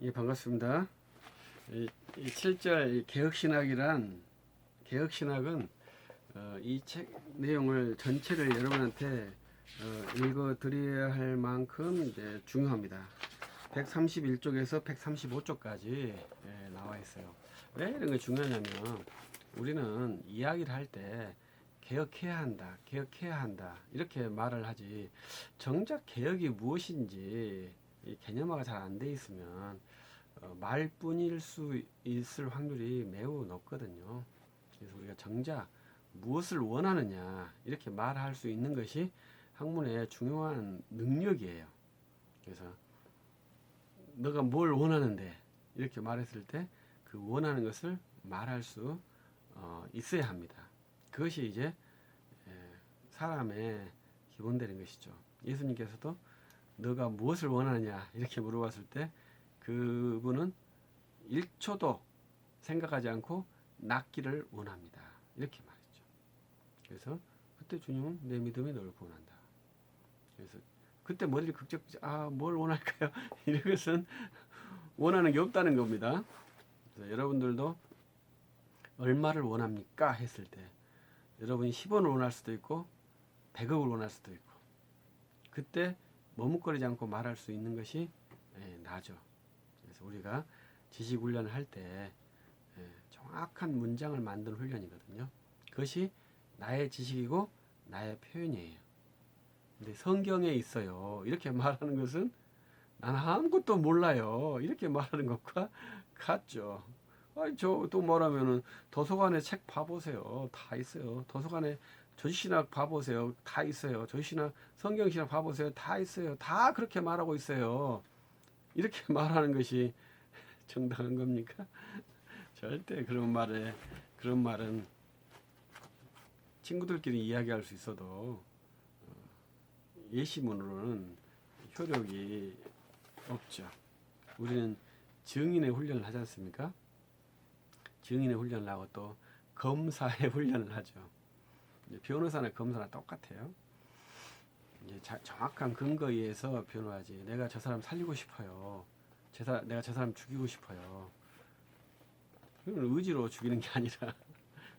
예, 반갑습니다. 이 7절 개혁신학은 이 책 내용을 전체를 여러분한테 읽어 드려야 할 만큼 이제 중요합니다. 131쪽에서 135쪽까지 나와 있어요. 왜 이런 게 중요하냐면 우리는 이야기를 할 때 개혁해야 한다 이렇게 말을 하지 정작 개혁이 무엇인지 이 개념화가 잘 안 돼 있으면 말뿐일 수 있을 확률이 매우 높거든요. 그래서 우리가 정작 무엇을 원하느냐 이렇게 말할 수 있는 것이 학문의 중요한 능력이에요. 그래서 너가 뭘 원하는데 이렇게 말했을 때 그 원하는 것을 말할 수 있어야 합니다. 그것이 이제 사람의 기본되는 것이죠. 예수님께서도 너가 무엇을 원하느냐 이렇게 물어봤을 때 그분은 1초도 생각하지 않고 낫기를 원합니다. 이렇게 말했죠. 그래서 그때 주님은 내 믿음이 너를 구원한다. 그래서 그때 머리를 뭘 원할까요? 이것은 원하는 게 없다는 겁니다. 그래서 여러분들도 얼마를 원합니까? 했을 때 여러분이 10원을 원할 수도 있고 100억을 원할 수도 있고 그때 머뭇거리지 않고 말할 수 있는 것이 나죠. 그래서 우리가 지식 훈련을 할 때 정확한 문장을 만드는 훈련이거든요. 그것이 나의 지식이고 나의 표현이에요. 근데 성경에 있어요. 이렇게 말하는 것은 난 아무것도 몰라요. 이렇게 말하는 것과 같죠. 또 뭐라면은 도서관에 책 봐보세요. 다 있어요. 도서관에 조지신학 봐보세요. 다 있어요. 조지신학 성경신학 봐보세요. 다 있어요. 다 그렇게 말하고 있어요. 이렇게 말하는 것이 정당한 겁니까? 절대 그런 말은 친구들끼리 이야기할 수 있어도 예시문으로는 효력이 없죠. 우리는 증인의 훈련을 하지 않습니까? 증인의 훈련을 하고 또 검사의 훈련을 하죠. 변호사나 검사나 똑같아요. 이제 정확한 근거에 의해서 변호하지. 내가 저 사람 살리고 싶어요. 내가 저 사람 죽이고 싶어요. 그건 의지로 죽이는 게 아니라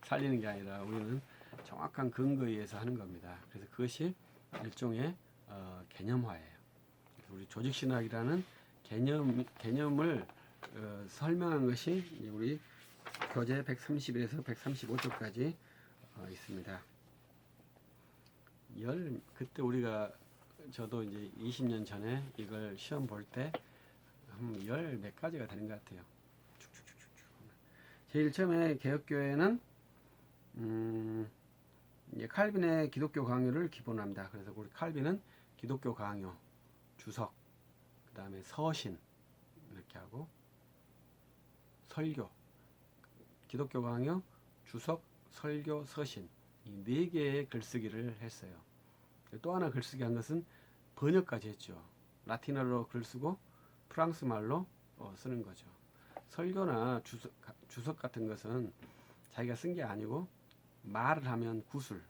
살리는 게 아니라 우리는 정확한 근거에 의해서 하는 겁니다. 그래서 그것이 일종의 개념화예요. 우리 조직신학이라는 개념을 설명한 것이 우리 교재 131에서 135쪽까지 있습니다. 그때 저도 이제 20년 전에 이걸 시험 볼 때 한 열 몇 가지가 되는 것 같아요. 쭉쭉쭉쭉. 제일 처음에 개혁교회는 이제 칼빈의 기독교 강요를 기본합니다. 그래서 우리 칼빈은 기독교 강요, 주석, 그 다음에 서신 이렇게 하고 설교, 기독교 강요, 주석, 설교, 서신 이 네 개의 글쓰기를 했어요. 또 하나 글쓰기 한 것은 번역까지 했죠. 라틴어로 글 쓰고 프랑스 말로 쓰는 거죠. 설교나 주석 같은 것은 자기가 쓴 게 아니고 말을 하면 구술,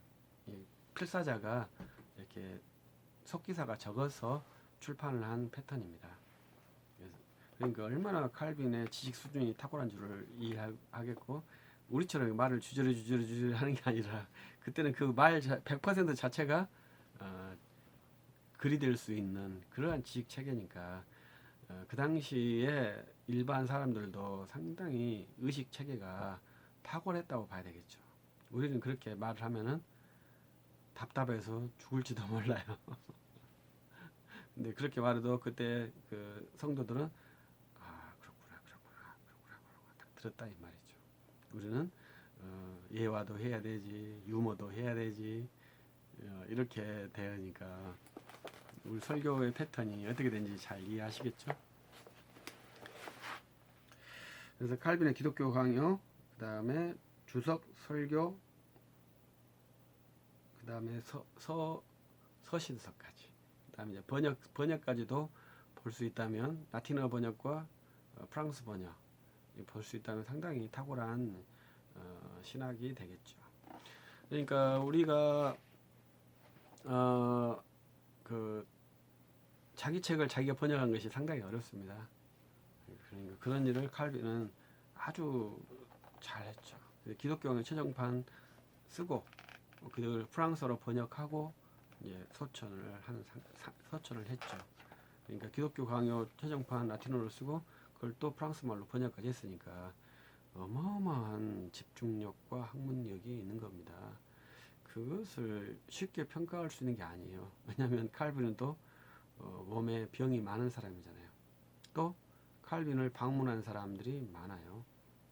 필사자가 이렇게 속기사가 적어서 출판을 한 패턴입니다. 그러니까 얼마나 칼빈의 지식 수준이 탁월한 줄을 이해하겠고 우리처럼 말을 주저리 하는 게 아니라 그때는 그 말 100% 자체가 글이 될 수 있는 그러한 지식 체계니까 그 당시에 일반 사람들도 상당히 의식 체계가 탁월했다고 봐야 되겠죠. 우리는 그렇게 말을 하면은 답답해서 죽을지도 몰라요. 근데 그렇게 말해도 그때 그 성도들은 그렇구나 딱 들었다 이 말이죠. 우리는 예화도 해야 되지, 유머도 해야 되지, 이렇게 되니까 우리 설교의 패턴이 어떻게 되는지 잘 이해하시겠죠? 그래서 칼빈의 기독교 강요, 그 다음에 주석, 설교, 그 다음에 서신서까지, 그 다음에 이제 번역까지도 볼 수 있다면 라틴어 번역과 프랑스 번역 볼 수 있다면 상당히 탁월한 신학이 되겠죠. 그러니까 우리가 그 자기 책을 자기가 번역한 것이 상당히 어렵습니다. 그러니까 그런 일을 칼빈은 아주 잘했죠. 기독교의 최종판 쓰고 그걸 프랑스어로 번역하고 이제 서천을 했죠. 그러니까 기독교 강요 최종판 라틴어를 쓰고 그걸 또 프랑스 말로 번역까지 했으니까 어마어마한 집중력과 학문력이 있는 겁니다. 그것을 쉽게 평가할 수 있는 게 아니에요. 왜냐하면 칼빈은 또 몸에 병이 많은 사람이잖아요. 또 칼빈을 방문한 사람들이 많아요.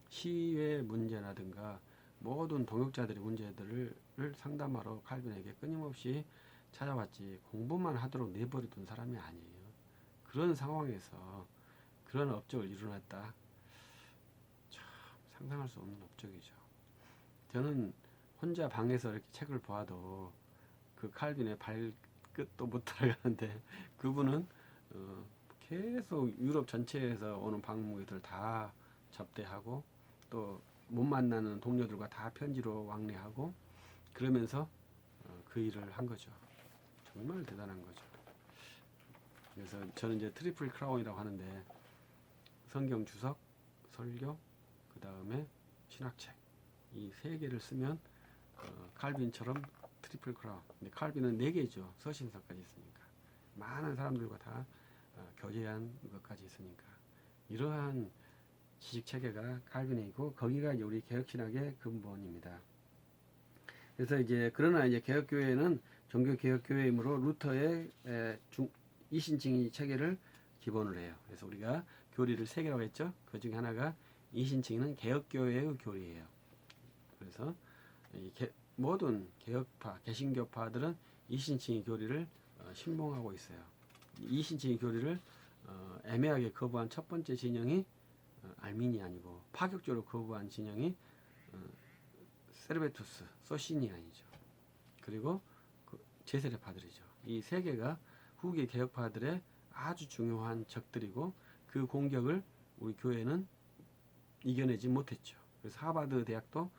시외 문제라든가 모든 동역자들의 문제들을 상담하러 칼빈에게 끊임없이 찾아왔지 공부만 하도록 내버려둔 사람이 아니에요. 그런 상황에서 그런 업적을 이뤄냈다. 참 상상할 수 없는 업적이죠. 저는 혼자 방에서 이렇게 책을 보아도 그 칼빈의 발끝도 못 따라가는데 그분은 계속 유럽 전체에서 오는 방문객들 다 접대하고 또 못 만나는 동료들과 다 편지로 왕래하고 그러면서 그 일을 한 거죠. 정말 대단한 거죠. 그래서 저는 이제 트리플 크라운이라고 하는데 성경 주석, 설교, 그 다음에 신학책 이 세 개를 쓰면 칼빈처럼 트리플 크라운. 근데 칼빈은 4개죠. 서신서까지 있으니까 많은 사람들과 다 교제한 것까지 있으니까 이러한 지식 체계가 칼빈에 있고 거기가 이제 우리 개혁신학의 근본입니다. 그래서 이제 그러나 이제 개혁교회는 종교 개혁교회이므로 루터의 이신칭의 체계를 기본으로 해요. 그래서 우리가 교리를 3개라고 했죠. 그 중에 하나가 이신칭은 개혁교회의 교리예요. 그래서 모든 개혁파, 개신교파들은 이신칭의 교리를 신봉하고 있어요. 이신칭의 교리를 애매하게 거부한 첫 번째 진영이 알미니안이고 파격적으로 거부한 진영이 세르베투스, 소시니안이죠. 그리고 제세례파들이죠. 이 3개가 후기 개혁파들의 아주 중요한 적들이고 그 공격을 우리 교회는 이겨내지 못했죠. 그래서 하버드 대학도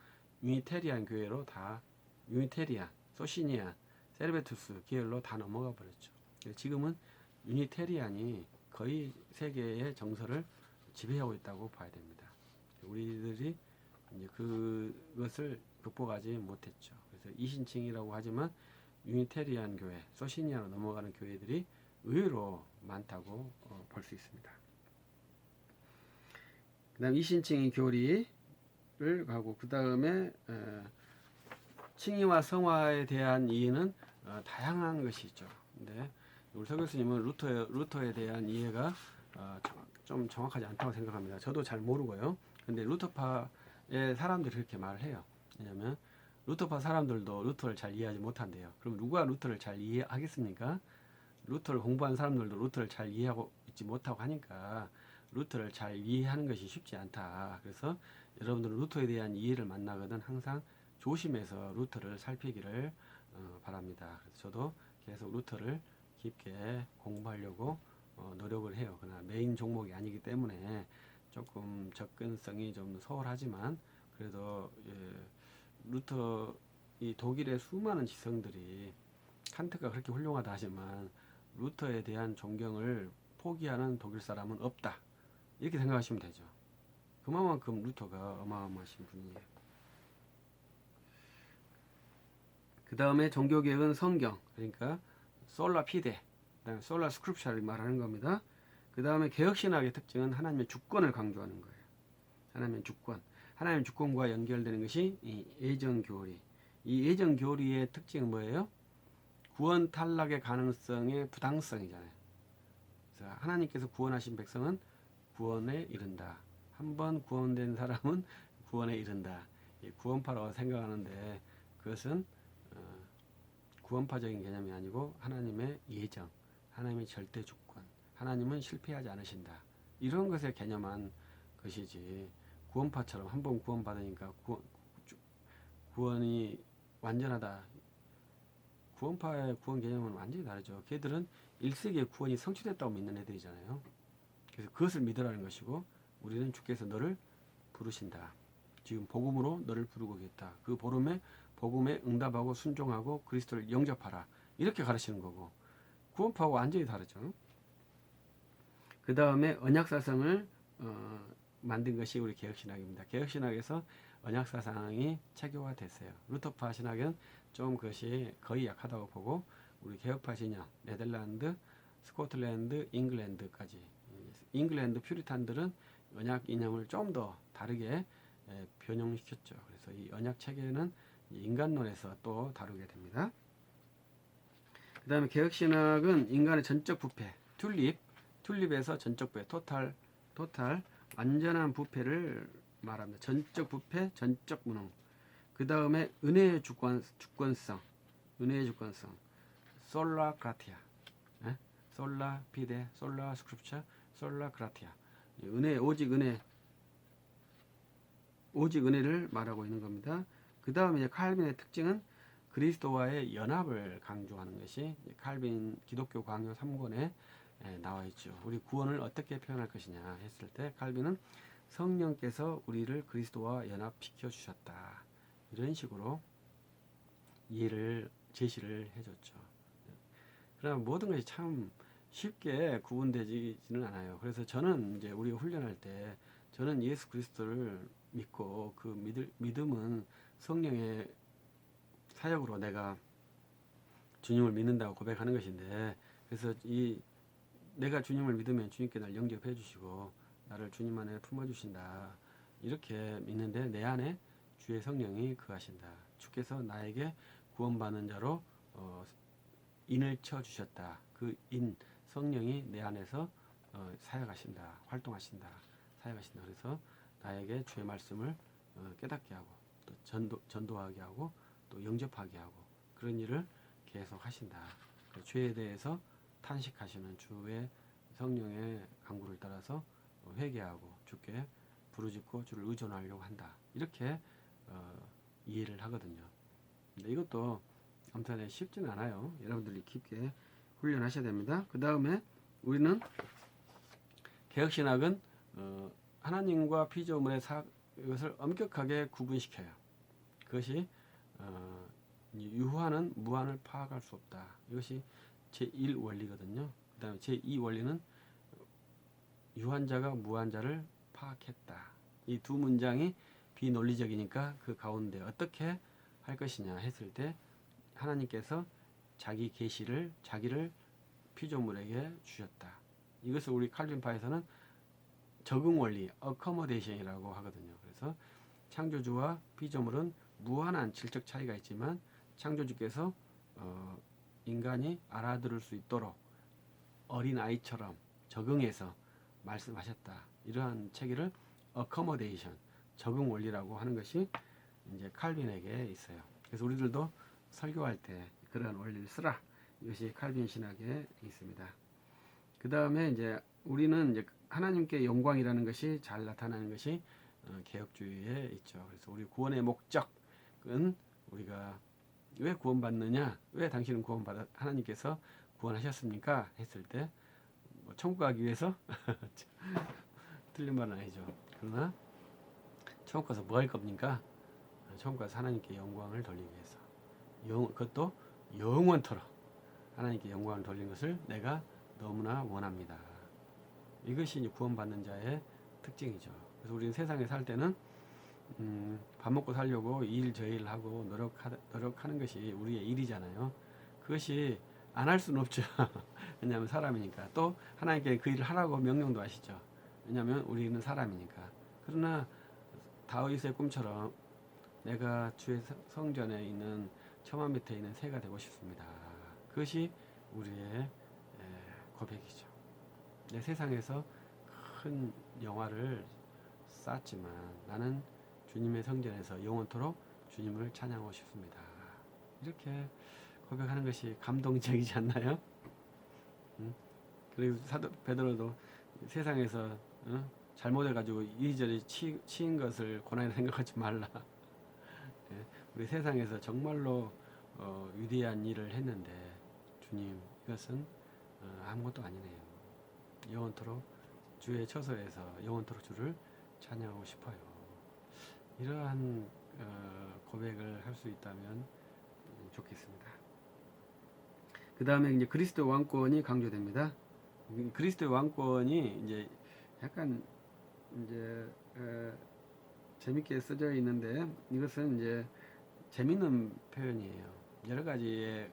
유니테리안 교회로 다 유니테리안, 소시니안, 세르베투스 계열로 다 넘어가 버렸죠. 지금은 유니테리안이 거의 세계의 정서를 지배하고 있다고 봐야 됩니다. 우리들이 이제 그것을 극복하지 못했죠. 그래서 이신칭이라고 하지만 유니테리안 교회, 소시니안으로 넘어가는 교회들이 의외로 많다고 볼 수 있습니다. 그 다음 이신칭의 교리를 가고 그 다음에 칭의와 성화에 대한 이해는 다양한 것이 있죠. 근데 우리 서 교수님은 루터에 대한 이해가 좀 정확하지 않다고 생각합니다. 저도 잘 모르고요. 근데 루터파의 사람들이 그렇게 말을 해요. 왜냐하면 루터파 사람들도 루터를 잘 이해하지 못한대요. 그럼 누가 루터를 잘 이해하겠습니까? 루터를 공부한 사람들도 루터를 잘 이해하고 있지 못하고 하니까 루터를 잘 이해하는 것이 쉽지 않다. 그래서 여러분들은 루터에 대한 이해를 만나거든 항상 조심해서 루터를 살피기를 바랍니다. 그래서 저도 계속 루터를 깊게 공부하려고 노력을 해요. 그러나 메인 종목이 아니기 때문에 조금 접근성이 좀 소홀하지만 그래도 루터 이 독일의 수많은 지성들이 칸트가 그렇게 훌륭하다 하지만 루터에 대한 존경을 포기하는 독일 사람은 없다. 이렇게 생각하시면 되죠. 그만큼 루터가 어마어마하신 분이에요. 그 다음에 종교개혁은 성경, 그러니까 솔라 피데, 그다음에 솔라 스크립처를 말하는 겁니다. 그 다음에 개혁신학의 특징은 하나님의 주권을 강조하는 거예요. 하나님의 주권. 하나님의 주권과 연결되는 것이 이 예정교리. 이 예정교리의 특징은 뭐예요? 구원 탈락의 가능성의 부당성이잖아요. 그래서 하나님께서 구원하신 백성은 구원에 이른다. 한번 구원된 사람은 구원에 이른다. 구원파라고 생각하는데 그것은 구원파적인 개념이 아니고 하나님의 예정, 하나님의 절대 주권, 하나님은 실패하지 않으신다. 이런 것에 개념한 것이지 구원파처럼 한번 구원받으니까 구원이 완전하다. 구원파의 구원 개념은 완전히 다르죠. 걔들은 1세기에 구원이 성취됐다고 믿는 애들이잖아요. 그래서 그것을 믿으라는 것이고 우리는 주께서 너를 부르신다. 지금 복음으로 너를 부르고 계시다. 그 복음에 응답하고 순종하고 그리스도를 영접하라. 이렇게 가르치는 거고 구원파하고 완전히 다르죠. 그 다음에 언약사성을 만든 것이 우리 개혁신학입니다. 개혁신학에서 언약사상이 체계화됐어요. 루터파 신학은 좀 그것이 거의 약하다고 보고 우리 개혁파 신학, 네덜란드, 스코틀랜드, 잉글랜드까지 잉글랜드 퓨리탄들은 언약 이념을 좀 더 다르게 변형시켰죠. 그래서 이 언약 체계는 인간론에서 또 다루게 됩니다. 그 다음에 개혁신학은 인간의 전적 부패, 튤립에서 전적 부패, 토탈, 완전한 부패를 말합니다. 전적 부패, 전적 무능. 그 다음에 은혜의 주권성, 솔라 그라티아, 솔라 피데, 솔라 스크립처, 솔라 그라티아. 오직 은혜를 말하고 있는 겁니다. 그 다음에 이제 칼빈의 특징은 그리스도와의 연합을 강조하는 것이 칼빈 기독교 강요 3권에 나와 있죠. 우리 구원을 어떻게 표현할 것이냐 했을 때 칼빈은 성령께서 우리를 그리스도와 연합시켜 주셨다. 이런 식으로 제시를 해줬죠. 그러나 모든 것이 참 쉽게 구분되지는 않아요. 그래서 저는 이제 우리가 훈련할 때 저는 예수 그리스도를 믿고 그 믿음은 성령의 사역으로 내가 주님을 믿는다고 고백하는 것인데, 그래서 내가 주님을 믿으면 주님께 날 영접해 주시고 나를 주님 안에 품어 주신다, 이렇게 믿는데 내 안에 주의 성령이 거하신다. 주께서 나에게 구원받는 자로 인을 쳐 주셨다. 그 성령이 내 안에서 사역하신다, 활동하신다, 사역하신다. 그래서 나에게 주의 말씀을 깨닫게 하고 또 전도하게 하고 또 영접하게 하고 그런 일을 계속 하신다. 죄에 대해서 탄식하시는 주의 성령의 강구를 따라서 회개하고 주께 부르짖고 주를 의존하려고 한다. 이렇게 이해를 하거든요. 근데 이것도 아무튼 쉽지는 않아요. 여러분들이 깊게 훈련하셔야 됩니다. 그 다음에 우리는 개혁신학은 하나님과 피조물의 이것을 엄격하게 구분시켜요. 그것이 유한은 무한을 파악할 수 없다. 이것이 제1 원리거든요. 그 다음에 제2 원리는 유한자가 무한자를 파악했다. 이 두 문장이 비논리적이니까 그 가운데 어떻게 할 것이냐 했을 때 하나님께서 자기 계시를 자기를 피조물에게 주셨다. 이것을 우리 칼빈파에서는 적응 원리, accommodation이라고 하거든요. 그래서 창조주와 피조물은 무한한 질적 차이가 있지만 창조주께서 인간이 알아들을 수 있도록 어린 아이처럼 적응해서 말씀하셨다. 이러한 체계를 accommodation, 적응 원리라고 하는 것이 이제 칼빈에게 있어요. 그래서 우리들도 설교할 때 그러한 원리를 쓰라. 이것이 칼빈 신학에 있습니다. 그 다음에 이제 우리는 이제 하나님께 영광이라는 것이 잘 나타나는 것이 개혁주의에 있죠. 그래서 우리 구원의 목적은 우리가 왜 구원받느냐, 왜 당신은 하나님께서 구원하셨습니까? 했을 때 천국 가기 위해서 틀린 말은 아니죠. 그러나 천국 가서 뭐 할 겁니까? 천국 가서 하나님께 영광을 돌리기 위해서, 그것도 영원토록 하나님께 영광을 돌리는 것을 내가 너무나 원합니다. 이것이 이제 구원받는 자의 특징이죠. 그래서 우리는 세상에 살 때는 밥 먹고 살려고 이 일 저 일 하고 노력하는 것이 우리의 일이잖아요. 그것이 안 할 수는 없죠. 왜냐하면 사람이니까. 또 하나님께 그 일을 하라고 명령도 하시죠. 왜냐하면 우리는 사람이니까. 그러나 다윗의 꿈처럼 내가 주의 성전에 있는 처마 밑에 있는 새가 되고 싶습니다. 그것이 우리의 고백이죠. 내 세상에서 큰 영화를 쌓았지만 나는 주님의 성전에서 영원토록 주님을 찬양하고 싶습니다. 이렇게 고백하는 것이 감동적이지 않나요? 그리고 사도 베드로도 세상에서 잘못해가지고 이리저리 치인 것을 고난이라 생각하지 말라. 우리 세상에서 정말로 위대한 일을 했는데 주님, 이것은 아무것도 아니네요. 영원토록 주의 처소에서 영원토록 주를 찬양하고 싶어요. 이러한 고백을 할 수 있다면 좋겠습니다. 그 다음에 이제 그리스도 왕권이 강조됩니다. 그리스도의 왕권이 이제 약간 이제 재밌게 써져 있는데 이것은 이제 재밌는 표현이에요. 여러 가지의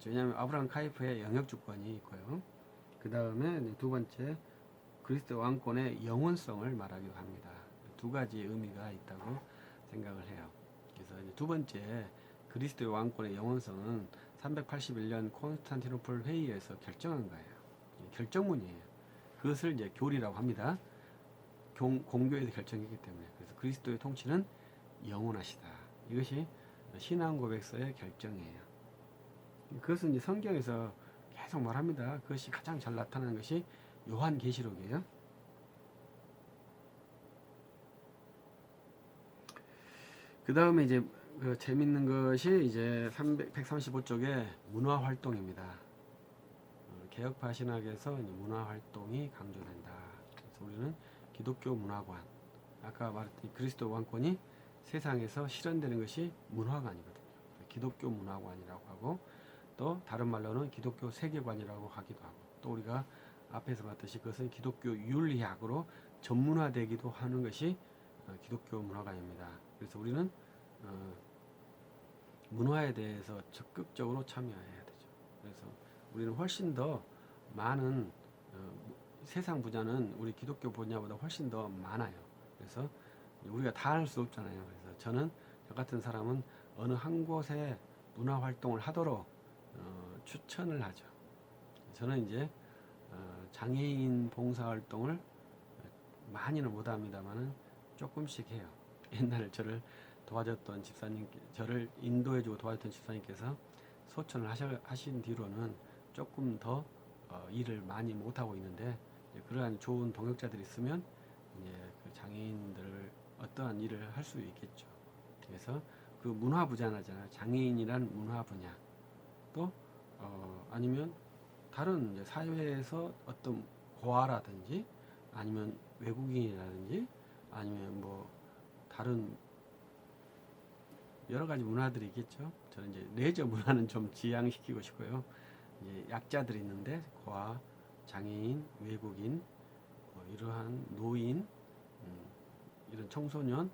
왜냐하면 아브라함 카이프의 영역 주권이 있고요. 그 다음에 두 번째 그리스도 왕권의 영원성을 말하기도 합니다. 두 가지 의미가 있다고 생각을 해요. 그래서 이제 두 번째 그리스도의 왕권의 영원성은 381년 콘스탄티노플 회의에서 결정한 거예요. 결정문이에요. 그것을 이제 교리라고 합니다. 공교에서 결정했기 때문에. 그래서 그리스도의 통치는 영원하시다. 이것이 신앙 고백서의 결정이에요. 그것은 이제 성경에서 계속 말합니다. 그것이 가장 잘 나타나는 것이 요한계시록이에요. 그 다음에 이제 재밌는 것이 이제 135쪽에 문화 활동입니다. 개혁파 신학에서 문화 활동이 강조된다. 그래서 우리는 기독교 문화관, 아까 말했던 그리스도 왕권이 세상에서 실현되는 것이 문화관이거든요. 기독교 문화관이라고 하고, 또 다른 말로는 기독교 세계관이라고 하기도 하고, 또 우리가 앞에서 봤듯이 그것은 기독교 윤리학으로 전문화되기도 하는 것이 기독교 문화관입니다. 그래서 우리는 문화에 대해서 적극적으로 참여해야 되죠. 그래서 우리는 훨씬 더 많은 세상 분야는 우리 기독교 분야보다 훨씬 더 많아요. 그래서 우리가 다 할 수 없잖아요. 그래서 저 같은 사람은 어느 한 곳에 문화 활동을 하도록 추천을 하죠. 저는 이제 장애인 봉사 활동을 많이는 못합니다만은 조금씩 해요. 옛날에 저를 도와줬던 집사님, 저를 인도해주고 도와줬던 집사님께서 소천을 하신 뒤로는 조금 더 일을 많이 못하고 있는데, 그러한 좋은 동역자들이 있으면 이제 그 장애인들 어떠한 일을 할 수 있겠죠. 그래서 그 문화 분야잖아요. 장애인이란 문화 분야. 또 아니면 다른 이제 사회에서 어떤 고아라든지 아니면 외국인이라든지 아니면 뭐 다른 여러 가지 문화들이 있겠죠. 저는 이제 레저 문화는 좀 지양시키고 싶고요. 이제 약자들이 있는데 고아, 장애인, 외국인, 이러한 노인, 이런 청소년,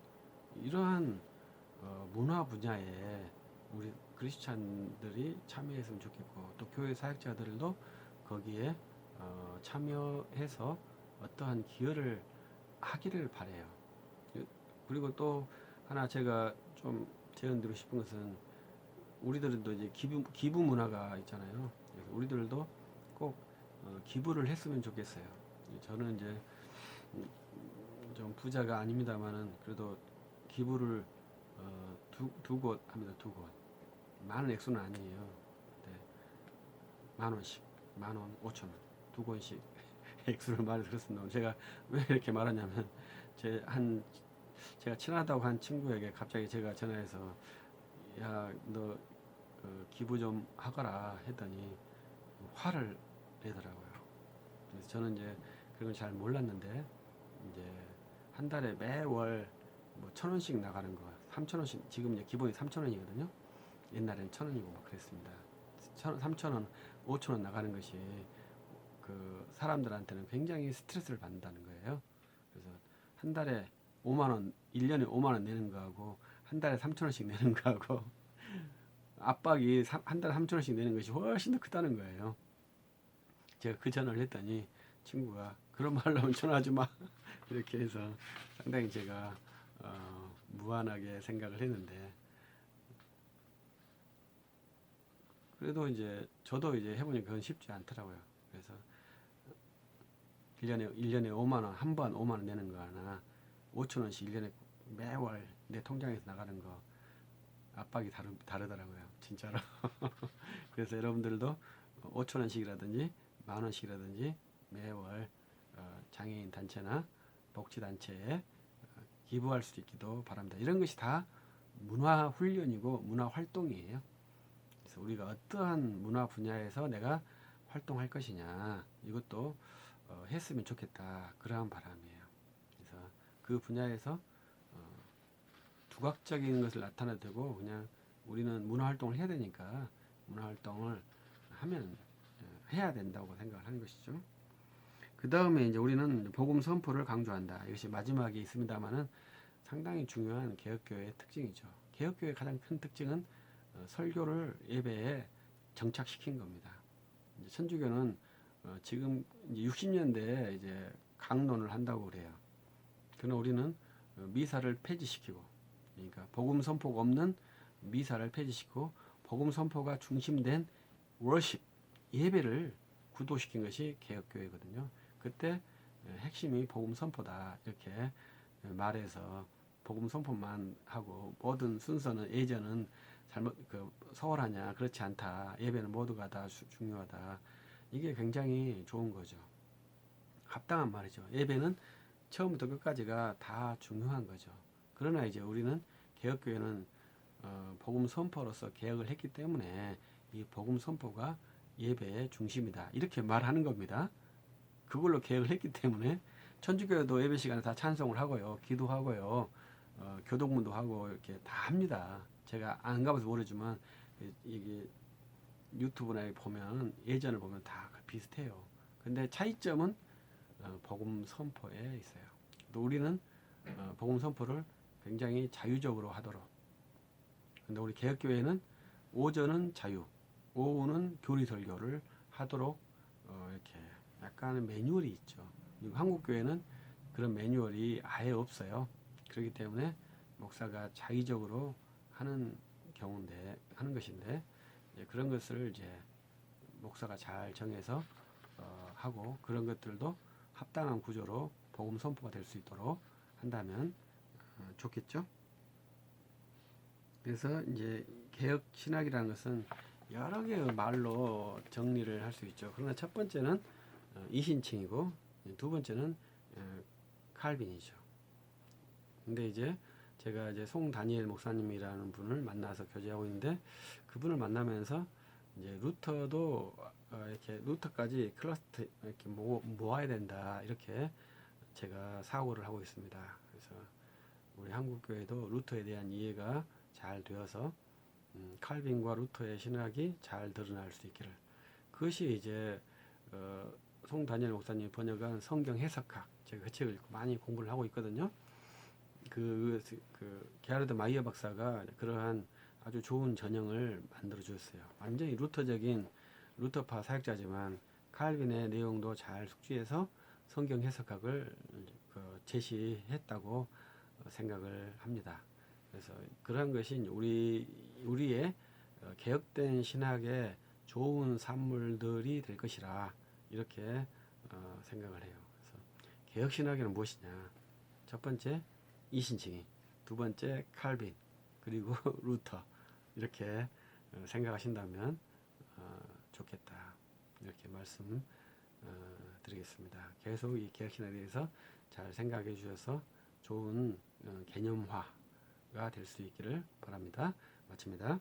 이러한 문화 분야에 우리 크리스찬들이 참여했으면 좋겠고, 또 교회 사역자들도 거기에 참여해서 어떠한 기여를 하기를 바래요. 그리고 또 하나 제가 좀 제언드리고 싶은 것은, 우리들도 이제 기부 문화가 있잖아요. 그래서 우리들도 꼭 기부를 했으면 좋겠어요. 저는 이제 좀 부자가 아닙니다만은 그래도 기부를 두 곳 합니다. 두 곳. 많은 액수는 아니에요. 네. 10,000원씩, 10,000원, 5,000원, 두 권씩 액수를 말해서 그렇습니다. 제가 왜 이렇게 말하냐면, 제가 친하다고 한 친구에게 갑자기 제가 전화해서, 야, 너 기부 좀 하거라 했더니 화를 내더라고요. 그래서 저는 이제 그런 걸 잘 몰랐는데, 이제 한 달에 매월 뭐 1,000원씩 나가는 거, 3,000원씩, 지금 이제 기본이 3,000원이거든요. 옛날엔 1,000원이고 막 그랬습니다. 3,000원, 5,000원 나가는 것이 그 사람들한테는 굉장히 스트레스를 받는다는 거예요. 그래서 한 달에 5만 원, 1년에 5만 원 내는 거하고 한 달에 3,000원씩 내는 거하고 압박이 한 달에 3,000원씩 내는 것이 훨씬 더 크다는 거예요. 제가 그 전화를 했더니 친구가 그런 말로 하면 전화하지 마 이렇게 해서 상당히 제가 무안하게 생각을 했는데, 그래도 이제 저도 이제 해보니 그건 쉽지 않더라고요. 그래서 1년에 5만 원, 한 번 5만 원 내는 거 하나, 5,000원씩 1년에 매월 내 통장에서 나가는 거, 압박이 다르더라고요. 진짜로. 그래서 여러분들도 5,000원씩이라든지 10,000원씩이라든지 매월 장애인 단체나 복지단체에 기부할 수 있기도 바랍니다. 이런 것이 다 문화 훈련이고 문화 활동이에요. 그래서 우리가 어떠한 문화 분야에서 내가 활동할 것이냐, 이것도 했으면 좋겠다, 그러한 바람이에요. 그래서 그 분야에서 두각적인 것을 나타내도 되고, 그냥 우리는 문화 활동을 해야 되니까 문화 활동을 하면 해야 된다고 생각을 하는 것이죠. 그 다음에 이제 우리는 복음 선포를 강조한다. 이것이 마지막에 있습니다만은 상당히 중요한 개혁교회의 특징이죠. 개혁교회의 가장 큰 특징은 설교를 예배에 정착시킨 겁니다. 이제 천주교는 지금 이제 60년대에 이제 강론을 한다고 그래요. 그러나 우리는 미사를 폐지시키고, 그러니까 복음 선포가 없는 미사를 폐지시키고 복음 선포가 중심된 워십, 예배를 구도시킨 것이 개혁교회거든요. 그때 핵심이 복음 선포다 이렇게 말해서 복음 선포만 하고 모든 순서는 예전은 잘못 소홀하냐 그렇지 않다. 예배는 모두가 다 중요하다. 이게 굉장히 좋은 거죠. 합당한 말이죠. 예배는 처음부터 끝까지가 다 중요한 거죠. 그러나 이제 우리는 개혁교회는 복음 선포로서 개혁을 했기 때문에 이 복음 선포가 예배의 중심이다. 이렇게 말하는 겁니다. 그걸로 개혁을 했기 때문에 천주교도 예배 시간에 다 찬송을 하고요. 기도하고요. 교독문도 하고 이렇게 다 합니다. 제가 안 가봐서 모르지만 이게 유튜브나 보면 예전을 보면 다 비슷해요. 근데 차이점은 복음 선포에 있어요. 또 우리는 복음 선포를 굉장히 자유적으로 하도록. 근데 우리 개혁교회는 오전은 자유, 오후는 교리 설교를 하도록 이렇게 약간의 매뉴얼이 있죠. 그리고 한국 교회는 그런 매뉴얼이 아예 없어요. 그렇기 때문에 목사가 자의적으로 하는 하는 것인데 그런 것을 이제 목사가 잘 정해서 하고 그런 것들도 합당한 구조로 복음 선포가 될 수 있도록 한다면 좋겠죠. 그래서 이제 개혁 신학이라는 것은 여러 개의 말로 정리를 할 수 있죠. 그러나 첫 번째는 이신칭이고 두 번째는 칼빈이죠. 근데 이제 제가 이제 송 다니엘 목사님이라는 분을 만나서 교제하고 있는데 그분을 만나면서 이제 루터도 이렇게 루터까지 클러스터 이렇게 모아야 된다 이렇게 제가 사고를 하고 있습니다. 그래서 우리 한국 교회도 루터에 대한 이해가 잘 되어서 칼빈과 루터의 신학이 잘 드러날 수 있기를. 그것이 이제 송 다니엘 목사님 번역한 성경 해석학, 제가 그 책을 많이 공부를 하고 있거든요. 그 게하르드 마이어 박사가 그러한 아주 좋은 전형을 만들어 주었어요. 완전히 루터적인 루터파 사역자지만 칼빈의 내용도 잘 숙지해서 성경 해석학을 제시했다고 생각을 합니다. 그래서 그러한 것이 우리의 개혁된 신학의 좋은 산물들이 될 것이라 이렇게 생각을 해요. 그래서 개혁 신학에는 무엇이냐? 첫 번째 이신칭이, 두 번째 칼빈, 그리고 루터 이렇게 생각하신다면 좋겠다 이렇게 말씀 드리겠습니다. 계속 이 개혁 신학에 대해서 잘 생각해 주셔서 좋은 개념화가 될 수 있기를 바랍니다. 마칩니다.